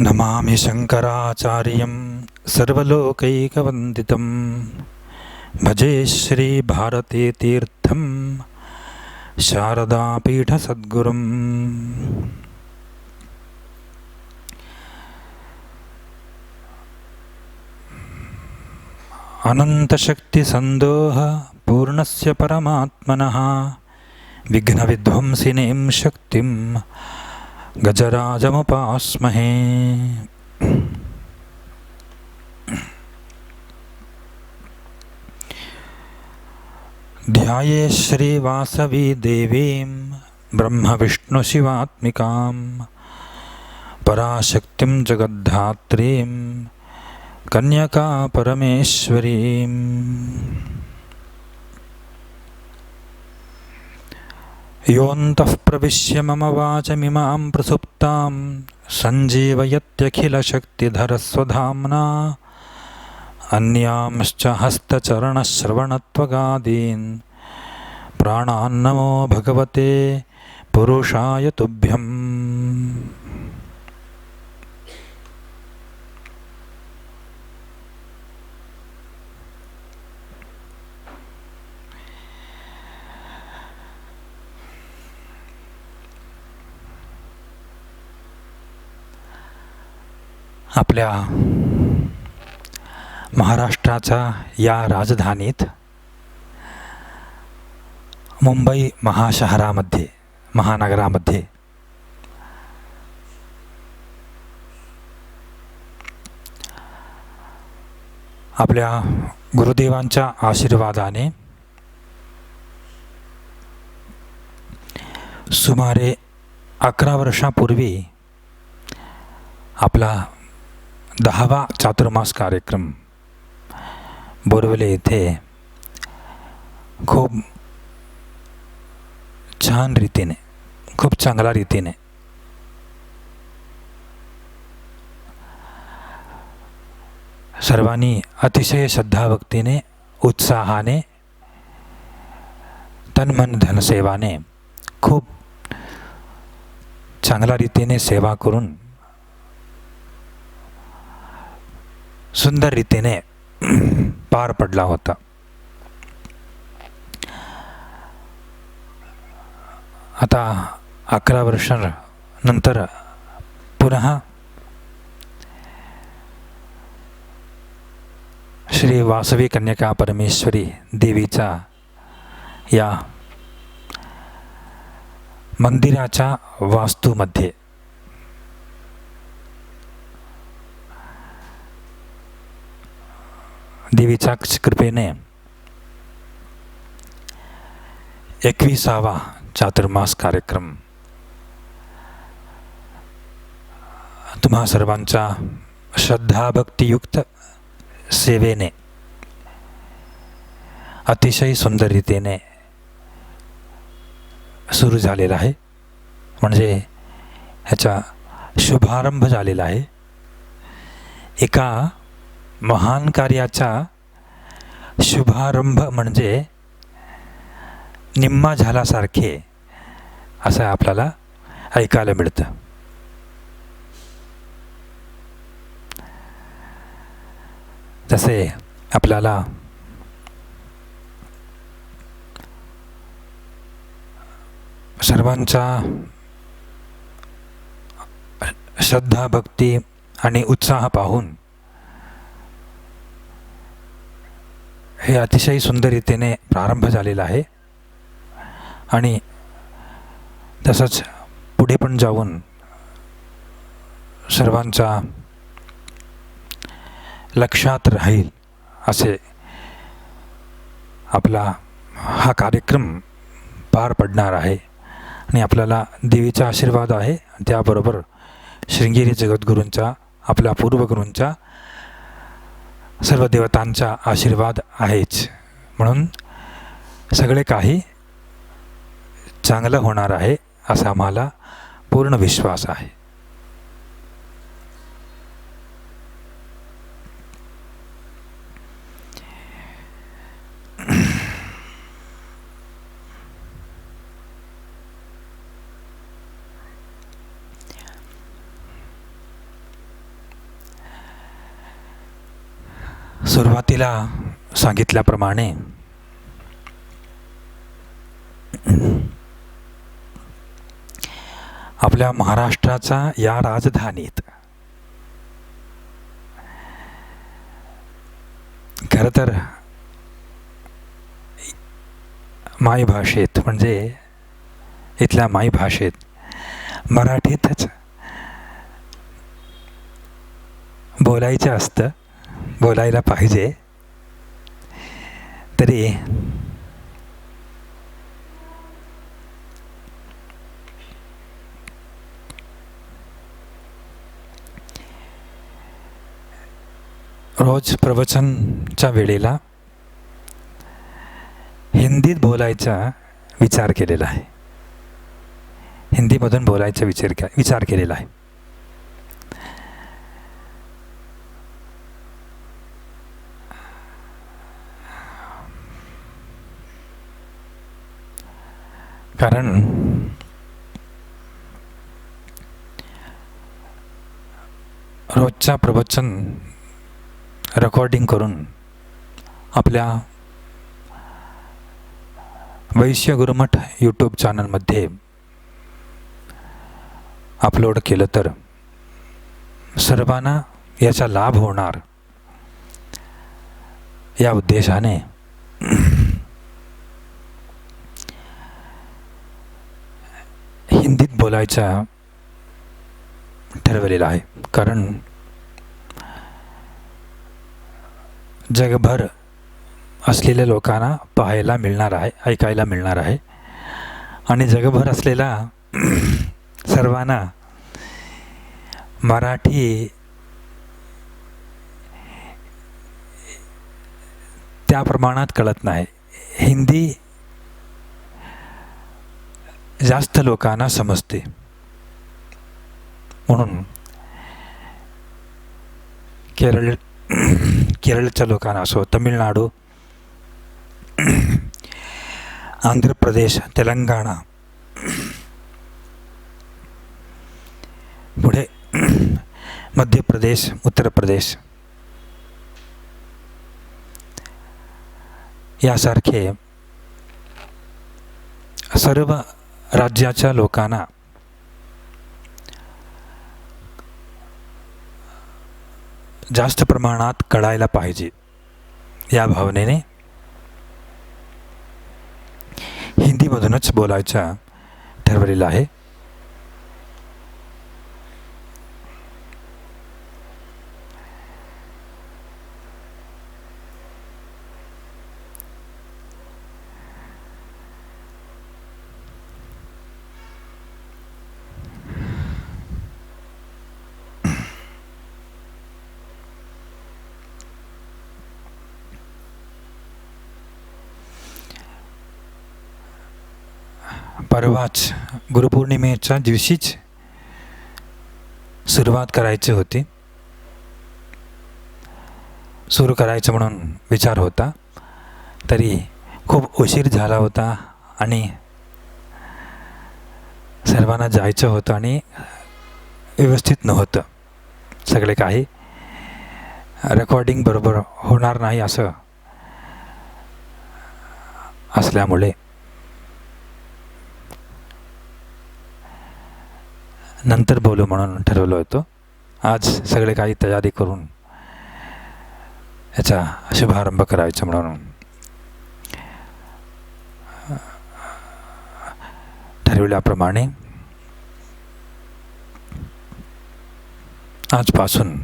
नमामि शङ्कराचार्यं सर्वलोकैकवन्दितं भजे श्रीभारतीतीर्थं शारदापीठसद्गुरुम्। अनन्तशक्तिसन्दोह पूर्णस्य परमात्मनः विघ्नविध्वंसिनीं शक्तिं गजराजमुपास्महे। ध्याये श्रीवासवी देवीं ब्रह्मविष्णुशिवात्मिकां पराशक्तिं जगद्धात्रीं कन्यका परमेश्वरीम्। योऽन्तः प्रविश्य मम वाचमिमां प्रसुप्तां सञ्जीवयत्यखिलशक्तिधरस्वधाम्ना अन्यांश्च हस्तचरणश्रवणत्वगादीन् प्राणान्नमो भगवते पुरुषाय तुभ्यम्। आपल्या महाराष्ट्राच्या या राजधानीत मुंबई महाशहरामध्ये महानगरामध्ये आपल्या गुरुदेवांच्या आशीर्वादाने सुमारे 11 वर्षापूर्वी आपला 10वा चातुर्मास कार्यक्रम बोरवले येथे खूप छान रीतीने, खूप चांगल्या रीतीने सर्वांनी अतिशय श्रद्धाभक्तीने, उत्साहाने, तन-मन धनसेवाने खूप चांगल्या रीतीने सेवा करून सुंदर रीतीने पार पडला होता. आता 11 वर्षानंतर पुन्हा श्री वासवी कन्यका परमेश्वरी देवीचा या मंदिराच्या वास्तूमध्ये देवीच्या कृपेने 21वा चातुर्मास कार्यक्रम तुम्हा सर्वांच्या श्रद्धाभक्तियुक्त सेवेने अतिशय सुंदर रीतीने सुरू झालेला आहे. म्हणजे ह्याचा शुभारंभ झालेला आहे. एका महान कार्याचा शुभारंभ म्हणजे निम्मा झाल्यासारखे असं आपल्याला ऐकायला मिळतं. तसे आपल्याला सर्वांचा श्रद्धा, भक्ती आणि उत्साह पाहून हे अतिशय सुंदर रीतीने प्रारंभ झालेला आहे आणि तसंच पुढे पण जाऊन सर्वांचा लक्षात राहील असे आपला हा कार्यक्रम पार पडणार आहे. आणि आपल्याला देवीचा आशीर्वाद आहे. त्याबरोबर श्रृंगेरी जगद्गुरूंचा, आपल्या पूर्वगुरूंचा, सर्व देवतांचा आशीर्वाद आहेच. म्हणून सगळे काही चांगलं होणार आहे असा आम्हाला पूर्ण विश्वास आहे. सुरुवातीला सांगितल्याप्रमाणे आपल्या महाराष्ट्राचा या राजधानीत खरं तर मायभाषेत म्हणजे इथल्या मायभाषेत मराठीतच बोलायचं असतं, बोलायला पाहिजे. तरी रोज प्रवचनच्या वेळेला हिंदीत बोलायचा विचार केलेला आहे. हिंदीमधून बोलायचा विचार केलेला आहे. कारण रोजच्या प्रवचन रेकॉर्डिंग करून आपल्या वैश्य गुरुमठ यूट्यूब चॅनलमध्ये अपलोड केलं तर सर्वांना याचा लाभ होणार या उद्देशाने हिंदीत बोलायचा ठरवलेलं आहे. कारण जगभर असलेल्या लोकांना पाहायला मिळणार आहे, ऐकायला मिळणार आहे. आणि जगभर असलेला सर्वांना मराठी त्या प्रमाणात कळत नाही. हिंदी जास्त लोकांना समजते. म्हणून केरळच्या लोकांना असो, तमिळनाडू, आंध्र प्रदेश, तेलंगणा, पुढे मध्य प्रदेश, उत्तर प्रदेश यासारखे सर्व राज्याच्या लोकांना जास्त प्रमाणात कळायला पाहिजे या भावनेने हिंदीमधूनच बोलायचं ठरवलेलं आहे. परवाच गुरुपौर्णिमेच्या दिवशीच सुरुवात करायची होती. सुरू करायचं म्हणून विचार होता, तरी खूप उशीर झाला होता आणि सर्वांना जायचं होतं आणि व्यवस्थित नव्हतं. सगळे काही रेकॉर्डिंग बरोबर होणार नाही असं असल्यामुळे नंतर बोलू म्हणून ठरवलं होतं. आज सगळे काही तयारी करून याचा शुभारंभ करायचा म्हणून ठरवल्याप्रमाणे आजपासून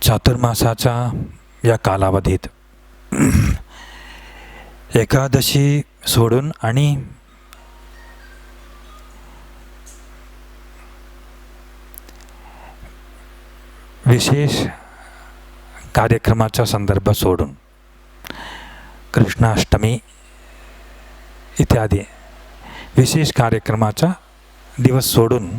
चातुर्मासाच्या या कालावधीत एकादशी सोडून आणि विशेष कार्यक्रमाचा संदर्भ सोडून कृष्णाष्टमी इत्यादी विशेष कार्यक्रमाचा दिवस सोडून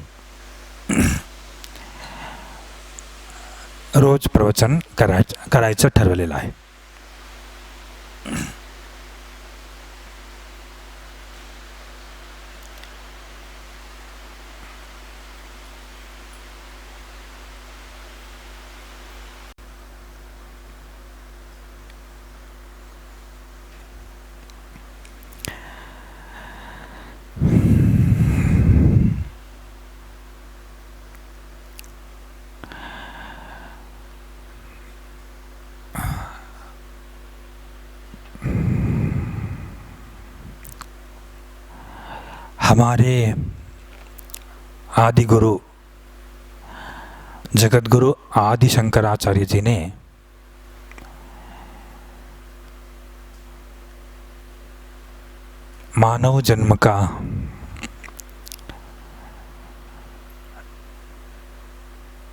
रोज प्रवचन करायचं ठरवलेलं आहे. हमारे आदि गुरु जगत गुरु आदि शंकराचार्य जी ने मानव जन्म का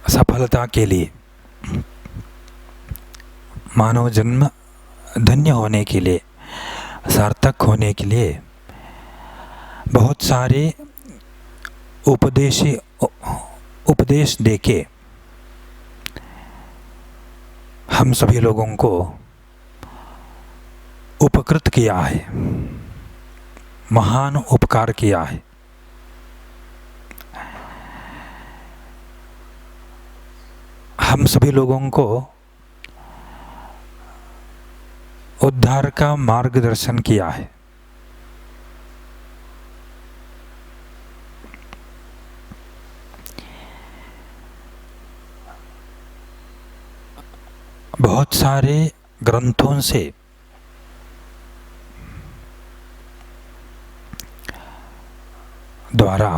सफलता के लिए, मानव जन्म धन्य होने के लिए, सार्थक होने के लिए बहुत सारे उपदेश देके हम सभी लोगों को उपकृत किया है, महान उपकार किया है। हम सभी लोगों को उद्धार का मार्गदर्शन किया है। बहुत सारे ग्रंथों से द्वारा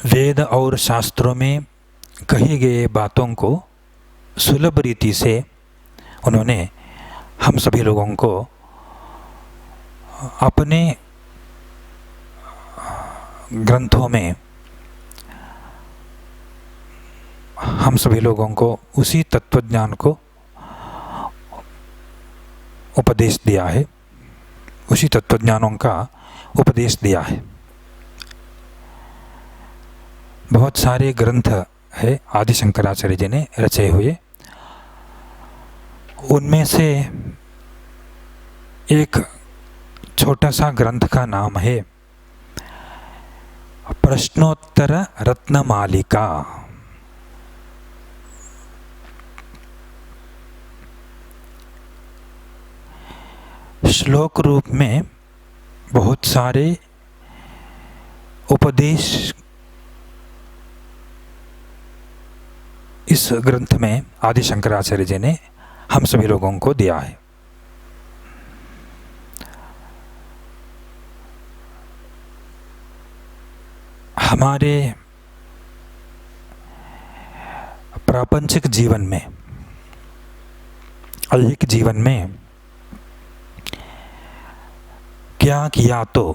वेद और शास्त्रों में कही गए बातों को सुलभ रीति से उन्होंने हम सभी लोगों को अपने ग्रंथों में, हम सभी लोगों को उसी तत्वज्ञान को उपदेश दिया है, उसी तत्वज्ञानों का उपदेश दिया है। बहुत सारे ग्रंथ है आदि शंकराचार्य जी ने रचे हुए। उनमें से एक छोटा सा ग्रंथ का नाम है प्रश्नोत्तर रत्नमालिका। श्लोक रूप में बहुत सारे उपदेश इस ग्रंथ में आदि शंकराचार्य जी ने हम सभी लोगों को दिया है। हमारे प्रापंचिक जीवन में, ऐहिक जीवन में क्या किया तो,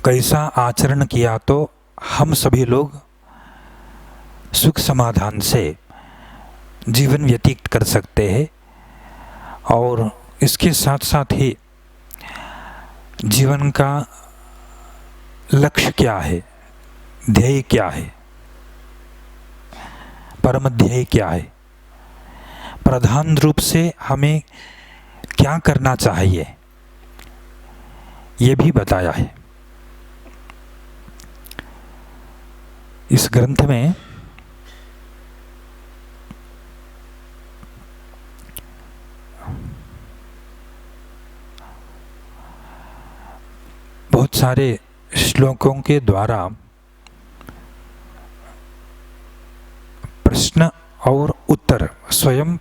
कैसा आचरण किया तो हम सभी लोग सुख समाधान से जीवन व्यतीत कर सकते हैं, और इसके साथ साथ ही जीवन का लक्ष्य क्या है, ध्येय क्या है, परम ध्येय क्या है, प्रधान रूप से हमें क्या करना चाहिए, ये भी बताया है। इस ग्रंथ में बहुत सारे श्लोकों के द्वारा प्रश्न और उत्तर, स्वयं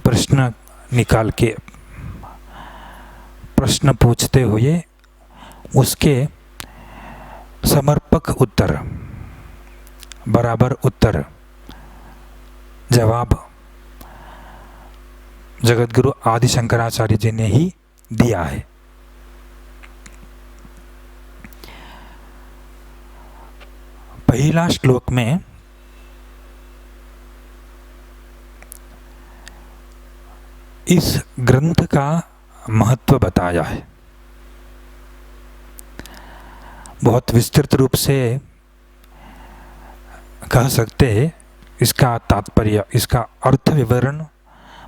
प्रश्न निकाल के प्रश्न पूछते हुए उसके समर्पक उत्तर, बराबर उत्तर, जवाब जगतगुरु आदि शंकराचार्य जी ने ही दिया है। पहला श्लोक में इस ग्रंथ का महत्व बताया है। बहुत विस्तृत रूप से कह सकते हैं, इसका तात्पर्य, इसका अर्थ विवरण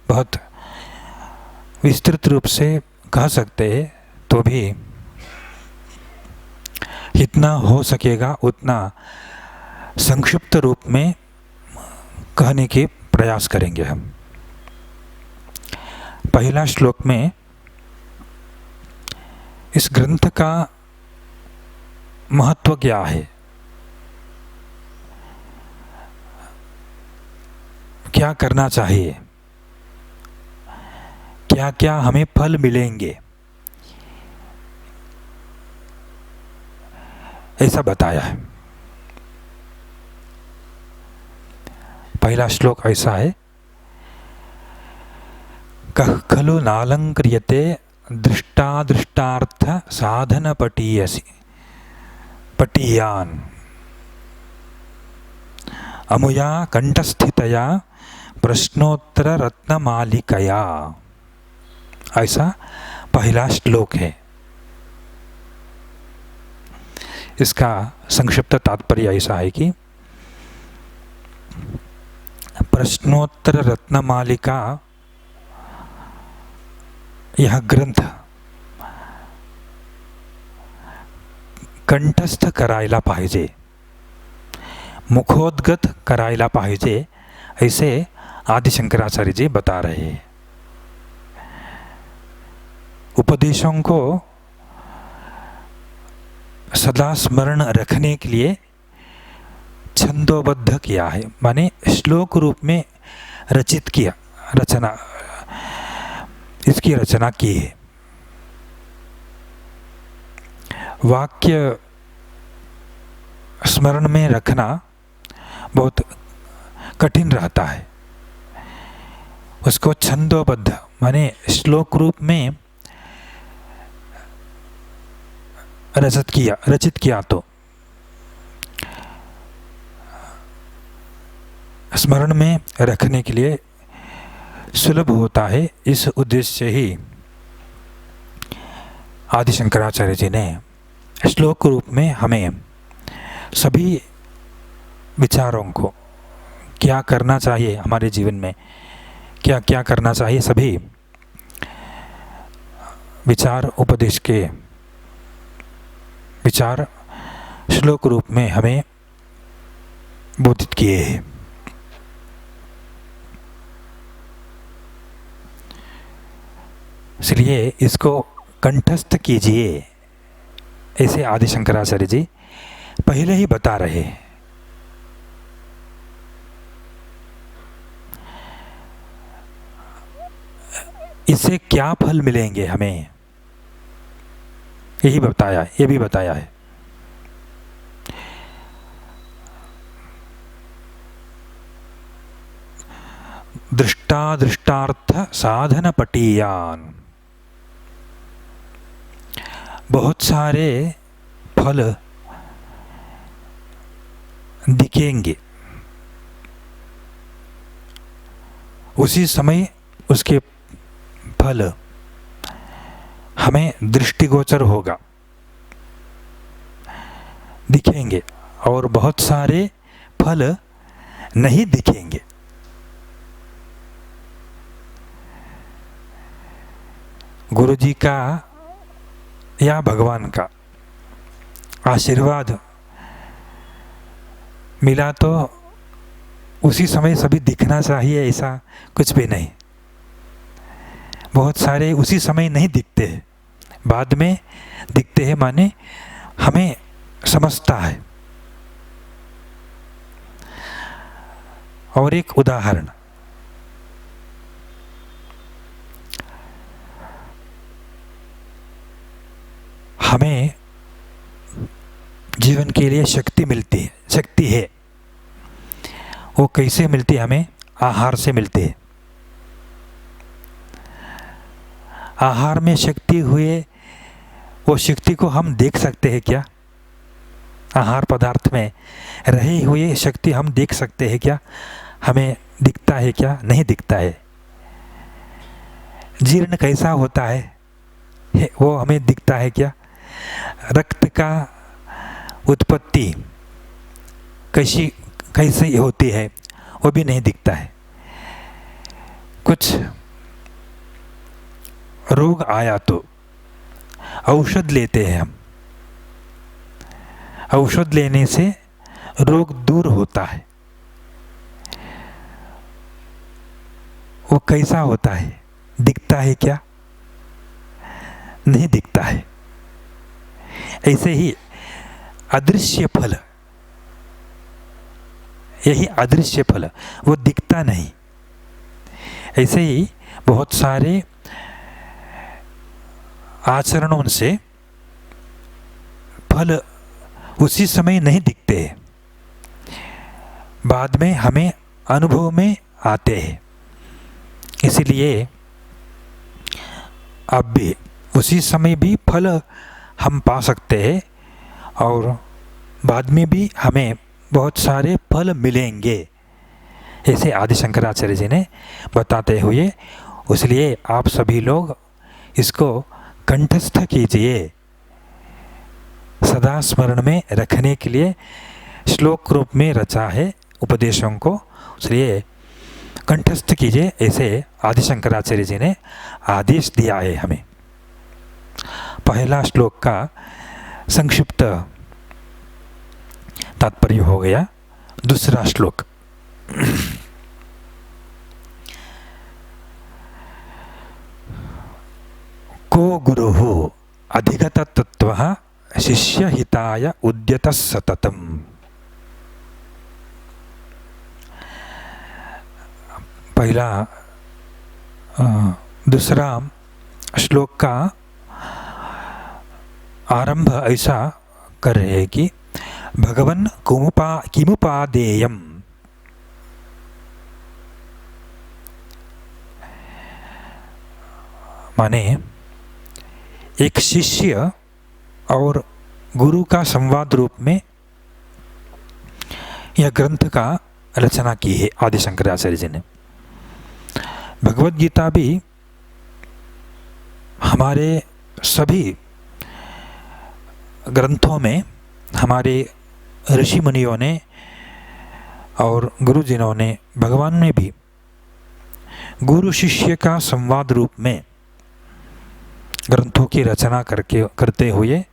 बहुत विस्तृत रूप से कह सकते हैं, तो भी जितना हो सकेगा उतना संक्षिप्त रूप में कहने के प्रयास करेंगे हम। पहला श्लोक में इस ग्रंथ का महत्व क्या है, क्या करना चाहिए, क्या क्या हमें फल मिलेंगे, ऐसा बताया है। पहला श्लोक ऐसा है, कः खलु नालंक्रियते दृष्टादृष्टार्थ साधन पटीयान अमुया कंठस्थितया प्रश्नोत्तर रत्नमालिकया। ऐसा पहला श्लोक है। इसका संक्षिप्त तात्पर्य ऐसा है कि प्रश्नोत्तर रत्नमालिका यह ग्रंथ कंठस्थ करायला पाहिजे, मुखोद्गत करायला पाहिजे, ऐसे आदि शंकराचार्य जी बता रहे हैं। उपदेशों को सदा स्मरण रखने के लिए छंदोबद्ध किया है, माने श्लोक रूप में रचित किया, इसकी रचना की है। वाक्य स्मरण में रखना बहुत कठिन रहता है, उसको छंदोबद्ध माने श्लोक रूप में रचित किया तो स्मरण में रखने के लिए सुलभ होता है। इस उद्देश्य से ही आदि शंकराचार्य जी ने श्लोक रूप में हमें सभी विचारों को, क्या करना चाहिए हमारे जीवन में, क्या क्या करना चाहिए, सभी विचार उपदेश के विचार श्लोक रूप में हमें बोधित किए हैं। इसलिए इसको कंठस्थ कीजिए, ऐसे आदि शंकराचार्य जी पहले ही बता रहे हैं। इससे क्या फल मिलेंगे हमें, यही बताया, ये भी बताया है। दृष्टादृष्टार्थ साधन पटीयान, बहुत सारे फल दिखेंगे, उसी समय उसके फल हमें दृष्टिगोचर होगा, दिखेंगे, और बहुत सारे फल नहीं दिखेंगे। गुरु जी का या भगवान का आशीर्वाद मिला तो उसी समय सभी दिखना चाहिए, ऐसा कुछ भी नहीं। बहुत सारे उसी समय नहीं दिखते हैं, बाद में दिखते हैं, माने हमें समझता है। और एक उदाहरण, हमें जीवन के लिए शक्ति मिलती है, शक्ति है, वो कैसे मिलती है? हमें आहार से मिलती है। आहार में शक्ति हुए, वो शक्ति को हम देख सकते हैं क्या? आहार पदार्थ में रहे हुए शक्ति हम देख सकते हैं क्या? हमें दिखता है क्या? नहीं दिखता है। जीर्ण कैसा होता है वो हमें दिखता है क्या? रक्त का उत्पत्ति कैसी होती है वो भी नहीं दिखता है। कुछ रोग आया तो औषध लेते हैं हम, औषध लेने से रोग दूर होता है। वो कैसा होता है? दिखता है क्या? नहीं दिखता है। ऐसे ही अदृश्य फल, यही अदृश्य फल, वो दिखता नहीं। ऐसे ही बहुत सारे आचरणों से फल उसी समय नहीं दिखते हैं, बाद में हमें अनुभव में आते हैं। इसलिए अब भी उसी समय भी फल हम पा सकते हैं और बाद में भी हमें बहुत सारे फल मिलेंगे, ऐसे आदि शंकराचार्य जी ने बताते हुए। इसलिए आप सभी लोग इसको कंठस्थ कीजिए, सदा स्मरण में रखने के लिए श्लोक रूप में रचा है उपदेशों को, इसलिए कंठस्थ कीजिए, ऐसे आदि शंकराचार्य जी ने आदेश दिया है हमें। पहला श्लोक का संक्षिप्त तात्पर्य हो गया। दूसरा श्लोक, को गुरुः अधिगत तत्त्वः शिष्य हिताय उद्यतः सततम्। पहला दूसरा श्लोक का आरंभ ऐसा कर रहे हैं कि भगवन् किमुपादेयम्, माने एक शिष्य और गुरु का संवाद रूप में यह ग्रंथ का रचना की है आदि शंकराचार्य जी ने। भगवद गीता भी हमारे सभी ग्रंथों में हमारे ऋषि मुनियों ने और गुरुजनों ने, भगवान ने भी गुरु शिष्य का संवाद रूप में ग्रंथों की रचना करते हुए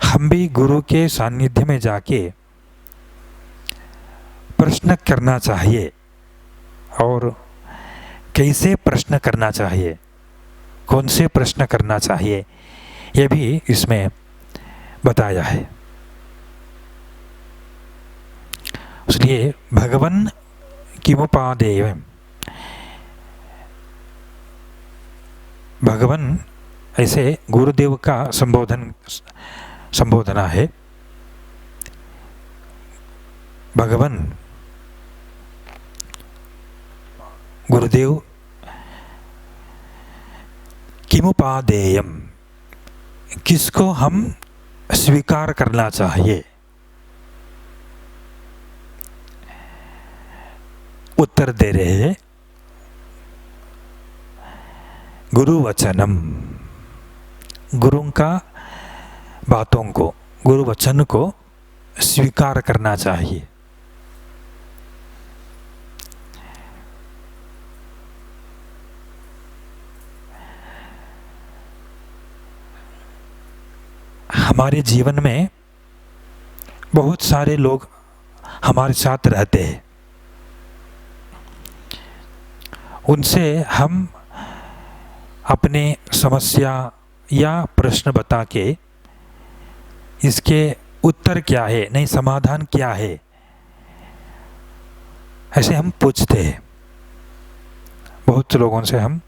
हम भी गुरु के सानिध्य में जाके प्रश्न करना चाहिए और कैसे प्रश्न करना चाहिए, कौन से प्रश्न करना चाहिए, यह भी इसमें बताया है। इसलिए भगवन् किमुपादेयम्, भगवान ऐसे गुरुदेव का संबोधना है। भगवान गुरुदेव किमुपादेयम्, किसको हम स्वीकार करना चाहिए। उत्तर दे रहे हैं गुरु वचनम, गुरु का बातों को, गुरु वचन को स्वीकार करना चाहिए। हमारे जीवन में बहुत सारे लोग हमारे साथ रहते हैं, उनसे हम अपने समस्या या प्रश्न बता के इसके उत्तर क्या है, नहीं समाधान क्या है, ऐसे हम पूछते हैं। बहुत लोगों से हम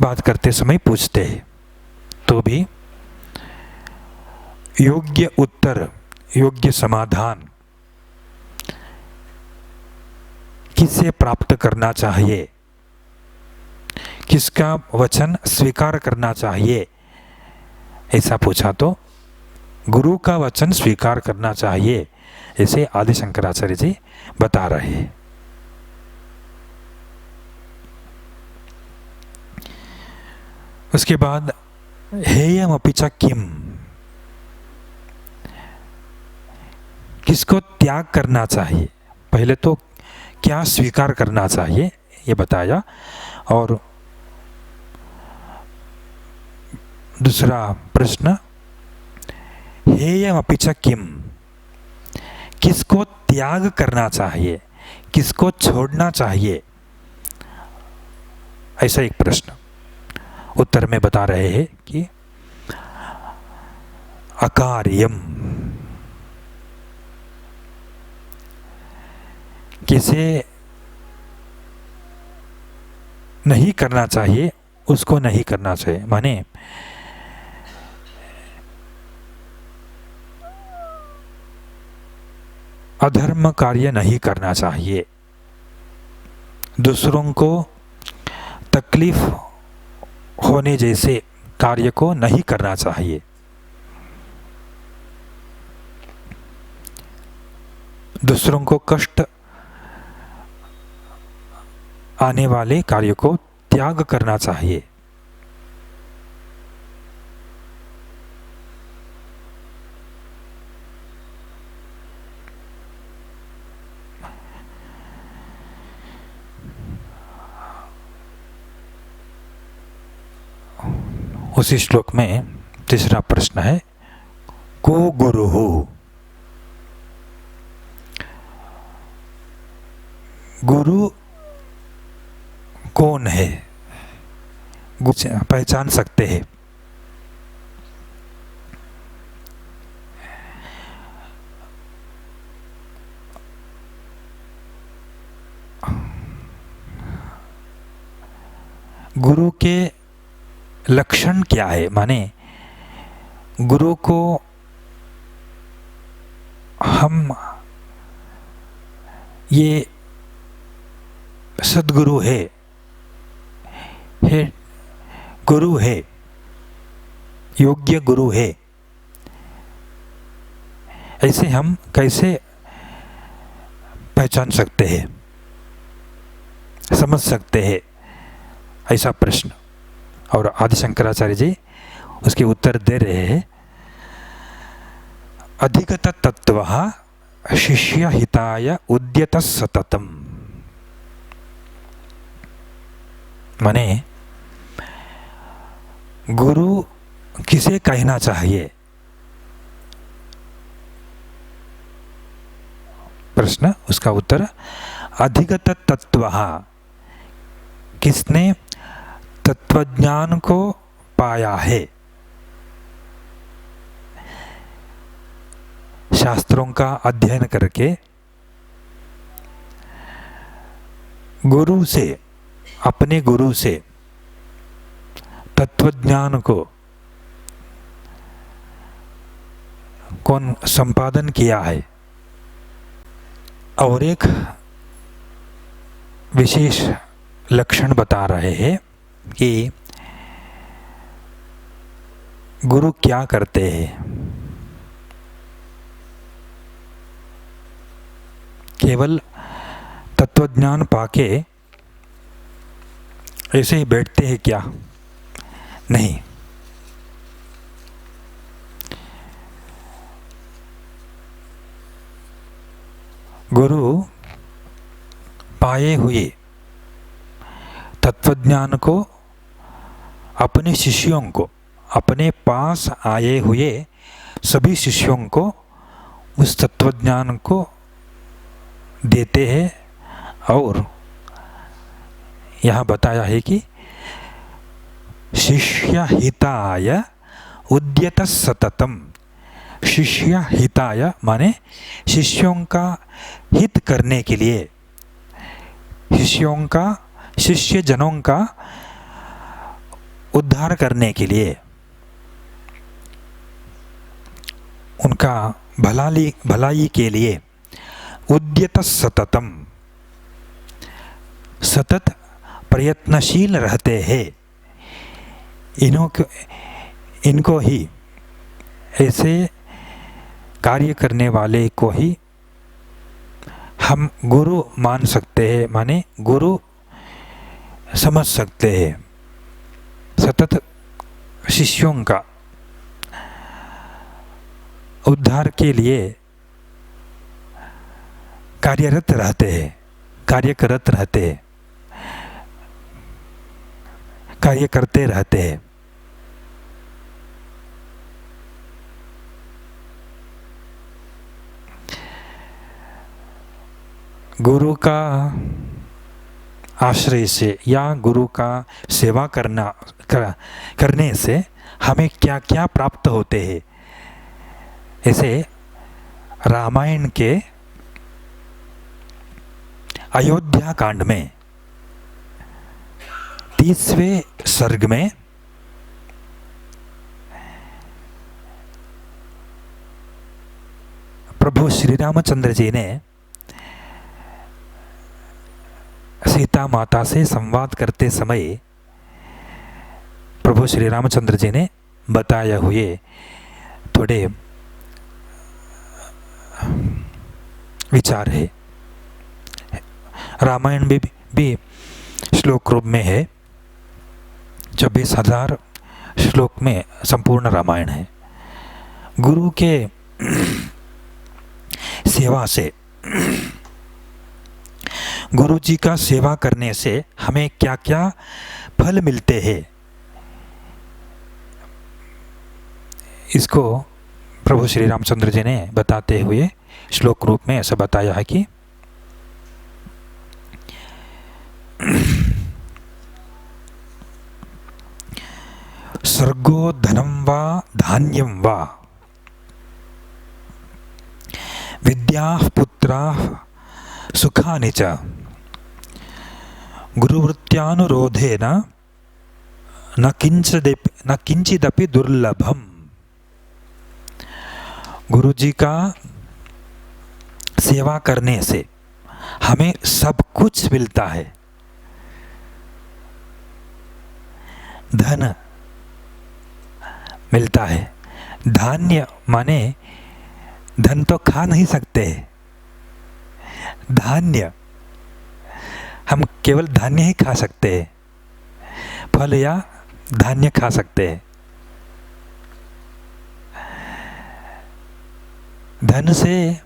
बात करते समय पूछते हैं, तो भी योग्य उत्तर, योग्य समाधान किससे प्राप्त करना चाहिए, किसका वचन स्वीकार करना चाहिए, ऐसा पूछा तो गुरु का वचन स्वीकार करना चाहिए, ऐसे आदि शंकराचार्य जी बता रहे हैं। उसके बाद हेयमपि च किम, किसको त्याग करना चाहिए। पहले तो क्या स्वीकार करना चाहिए ये बताया, और दूसरा प्रश्न हेयमपि च किम, किसको त्याग करना चाहिए, किसको छोड़ना चाहिए, ऐसा एक प्रश्न। उत्तर में बता रहे हैं कि अकार्यम, किसे नहीं करना चाहिए उसको नहीं करना चाहिए। माने अधर्म कार्य नहीं करना चाहिए, दूसरों को तकलीफ होने जैसे कार्य को नहीं करना चाहिए, दूसरों को कष्ट आने वाले कार्य को त्याग करना चाहिए। उसी श्लोक में तीसरा प्रश्न है, को गुरु हो, गुरु कौन है, पहचान सकते हैं। गुरु के लक्षण क्या है, माने गुरु को हम ये सद्गुरु है गुरु है, योग्य गुरु है, ऐसे हम कैसे पहचान सकते हैं, समझ सकते हैं, ऐसा प्रश्न। और आदि शंकराचार्य जी उसके उत्तर दे रहे हैं, अधिगत तत्वः शिष्य हिताय उद्यत सततम, माने गुरु किसे कहना चाहिए। प्रश्न, उसका उत्तर, अधिगत तत्वः, किसने तत्वज्ञान को पाया है, शास्त्रों का अध्ययन करके गुरु से, अपने गुरु से तत्वज्ञान को कौन संपादन किया है। और एक विशेष लक्षण बता रहे हैं कि गुरु क्या करते हैं, केवल तत्वज्ञान पाके ऐसे ही बैठते हैं क्या, नहीं। गुरु पाए हुए तत्वज्ञान को अपने शिष्यों को, अपने पास आए हुए सभी शिष्यों को उस तत्वज्ञान को देते हैं। और यहाँ बताया है कि शिष्य हिताय उद्यत सततम, शिष्य हिताय माने शिष्यों का हित करने के लिए, शिष्यों का, शिष्य जनों का उद्धार करने के लिए, उनका भलाई के लिए उद्यत सततम, सतत प्रयत्नशील रहते हैं। इनको ही, ऐसे कार्य करने वाले को ही हम गुरु मान सकते हैं, माने गुरु समझ सकते हैं। सतत शिष्यों का उद्धार के लिए कार्यरत रहते हैं, कार्यरत रहते हैं, कार्य करते रहते हैं। गुरु का आश्रय से या गुरु का सेवा करने से हमें क्या क्या प्राप्त होते हैं। ऐसे रामायण के अयोध्या कांड में 30वें सर्ग में प्रभु श्री रामचंद्र जी ने सीता माता से संवाद करते समय प्रभु श्री रामचंद्र जी ने बताए हुए थोड़े विचार है। रामायण भी श्लोक रूप में है, 24,000 श्लोक में संपूर्ण रामायण है। गुरु के सेवा से, गुरु जी का सेवा करने से हमें क्या क्या फल मिलते हैं, इसको प्रभु श्री रामचंद्र जी ने बताते हुए श्लोक रूप में ऐसा बताया है कि सर्गो धनम वा धान्यम वा विद्या पुत्रा सुखानि च गुरुवृत्त्यानुरोधेन न किंचिदपि दुर्लभम। गुरु जी का सेवा करने से हमें सब कुछ मिलता है। धन मिलता है, धान्य माने धन तो खा नहीं सकते, धान्य हम केवल धान्य ही खा सकते हैं, फल या धान्य खा सकते हैं। धन से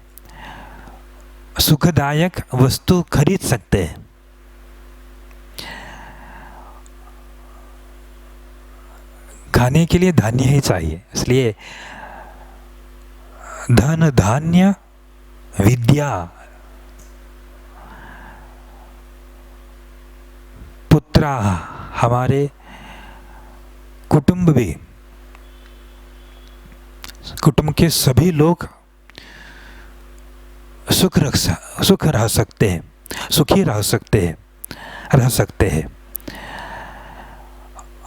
सुखदायक वस्तु खरीद सकते हैं। खाने के लिए धान्य ही चाहिए, इसलिए धन धान्य विद्या पुत्रा, हमारे कुटुंब भी, कुटुंब के सभी लोग सुख रह सकते हैं, सुखी रह सकते हैं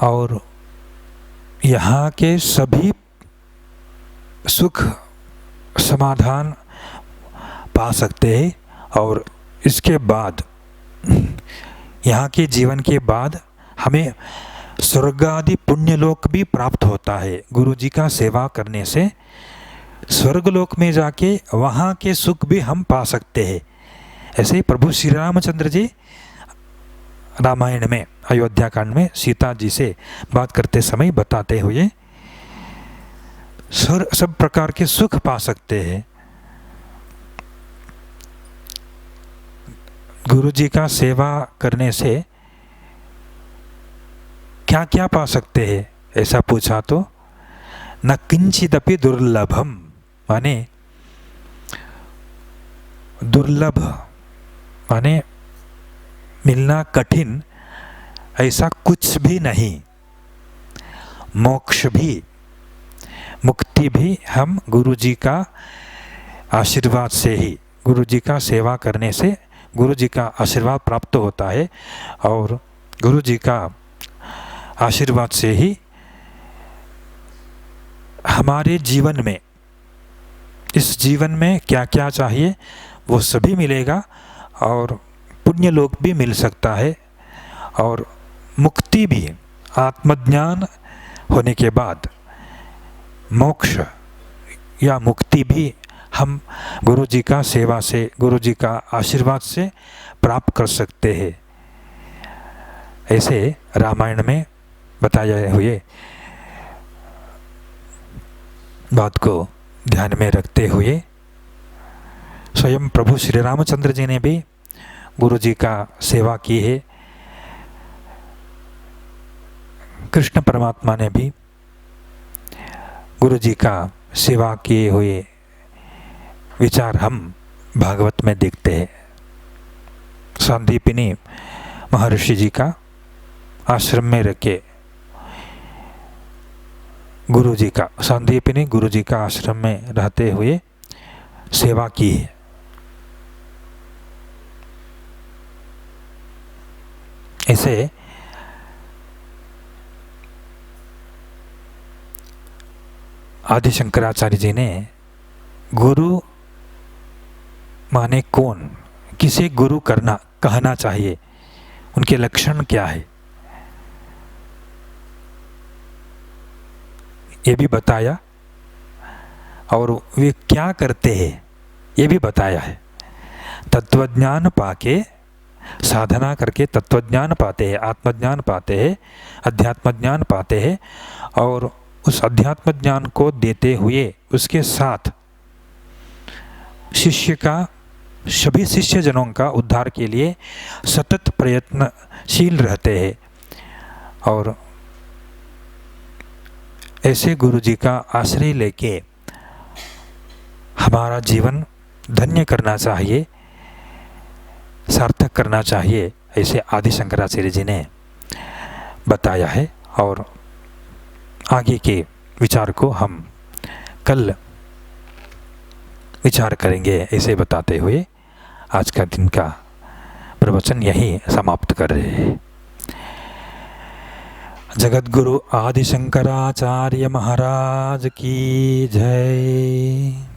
और यहाँ के सभी सुख समाधान पा सकते हैं। और इसके बाद, यहाँ के जीवन के बाद हमें स्वर्ग आदि पुण्यलोक भी प्राप्त होता है। गुरु जी का सेवा करने से स्वर्गलोक में जाके वहाँ के सुख भी हम पा सकते हैं। ऐसे ही प्रभु श्री रामचंद्र जी रामायण में अयोध्या कांड में सीता जी से बात करते समय बताते हुए सब प्रकार के सुख पा सकते हैं। गुरु जी का सेवा करने से क्या क्या पा सकते हैं, ऐसा पूछा तो न किंचिदपि दुर्लभम, माने दुर्लभ माने मिलना कठिन, ऐसा कुछ भी नहीं। मोक्ष भी, मुक्ति भी हम गुरु जी का आशीर्वाद से ही, गुरु जी का सेवा करने से गुरु जी का आशीर्वाद प्राप्त होता है। और गुरु जी का आशीर्वाद से ही हमारे जीवन में, इस जीवन में क्या क्या चाहिए वो सभी मिलेगा और पुण्य लोक भी मिल सकता है और मुक्ति भी, आत्मज्ञान होने के बाद मोक्ष या मुक्ति भी हम गुरु जी का सेवा से, गुरु जी का आशीर्वाद से प्राप्त कर सकते हैं। ऐसे रामायण में बताए हुए बात को ध्यान में रखते हुए स्वयं प्रभु श्री रामचंद्र जी ने भी गुरु जी का सेवा की है। कृष्ण परमात्मा ने भी गुरु जी का सेवा किए हुए विचार हम भागवत में देखते हैं। सांदीपनी महर्षि जी का आश्रम में रख के गुरु जी का, सांदीपनी गुरु जी का आश्रम में रहते हुए सेवा की है। ऐसे आदि शंकराचार्य जी ने गुरु माने कौन, किसे गुरु कहना चाहिए, उनके लक्षण क्या है, ये भी बताया, और वे क्या करते हैं ये भी बताया है। तत्वज्ञान पाके, साधना करके तत्वज्ञान पाते हैं, आत्मज्ञान पाते हैं, अध्यात्म ज्ञान पाते हैं, और उस अध्यात्म ज्ञान को देते हुए उसके साथ शिष्य का, सभी शिष्य जनों का उद्धार के लिए सतत प्रयत्नशील रहते हैं। और ऐसे गुरु जी का आश्रय लेके हमारा जीवन धन्य करना चाहिए, सार्थक करना चाहिए, ऐसे आदि शंकराचार्य जी ने बताया है। और आगे के विचार को हम कल विचार करेंगे, ऐसे बताते हुए आज का दिन का प्रवचन यहीं समाप्त कर रहे हैं। जगत गुरु आदि शंकराचार्य महाराज की जय।